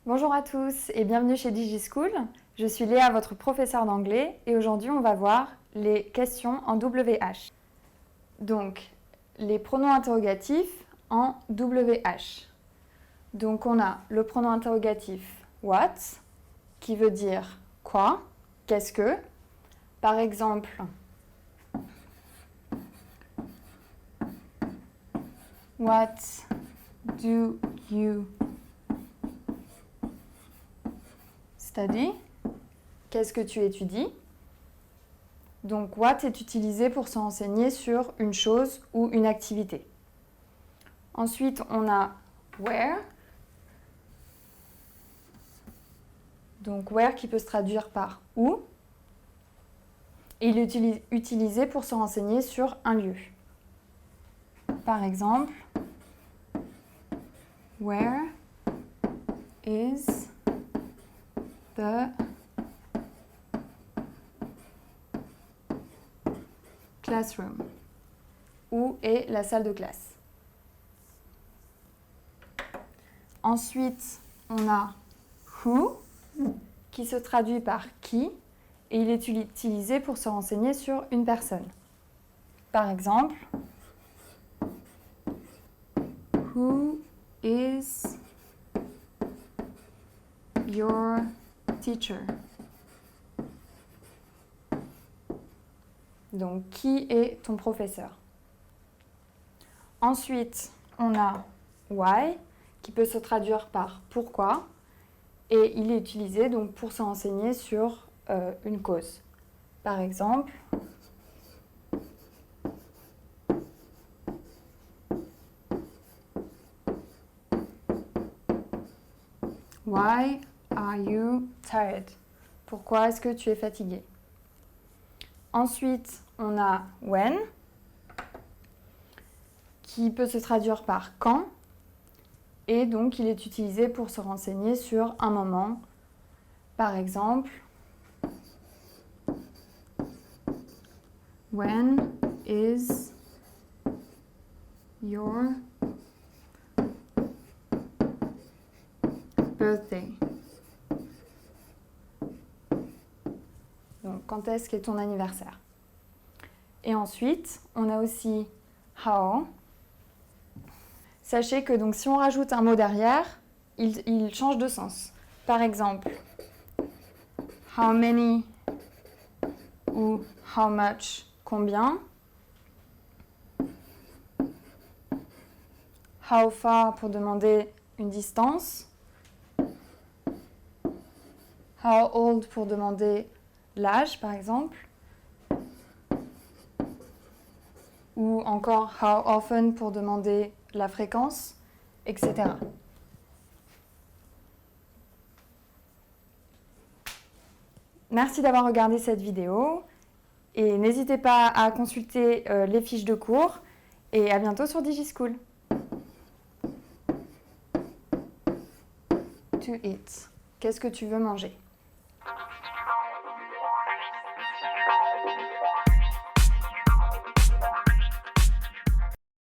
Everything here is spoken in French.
Bonjour à tous et bienvenue chez DigiSchool. Je suis Léa, votre professeure d'anglais, et aujourd'hui on va voir les questions en WH. Donc, les pronoms interrogatifs en WH. Donc on a le pronom interrogatif what, qui veut dire quoi, qu'est-ce que. Par exemple, what do you study? Qu'est-ce que tu étudies? Donc, what est utilisé pour se renseigner sur une chose ou une activité. Ensuite, on a where. Donc, where qui peut se traduire par où. Et il est utilisé pour se renseigner sur un lieu. Par exemple, where is the classroom? Où est la salle de classe? Ensuite, on a who, qui se traduit par qui, et il est utilisé pour se renseigner sur une personne. Par exemple, who is your teacher? Donc, qui est ton professeur? Ensuite, on a why, qui peut se traduire par pourquoi, et il est utilisé donc pour se renseigner sur une cause. Par exemple, why are you tired? Pourquoi est-ce que tu es fatigué? Ensuite, on a when, qui peut se traduire par quand, et donc il est utilisé pour se renseigner sur un moment. Par exemple, when is your birthday? Donc, quand est-ce qu'est ton anniversaire? Et ensuite, on a aussi how. Sachez que donc, si on rajoute un mot derrière, il change de sens. Par exemple, how many ou how much, combien. How far pour demander une distance. How old pour demander l'âge, par exemple. Ou encore how often pour demander la fréquence, etc. Merci d'avoir regardé cette vidéo et n'hésitez pas à consulter les fiches de cours et à bientôt sur DigiSchool. To eat. Qu'est-ce que tu veux manger?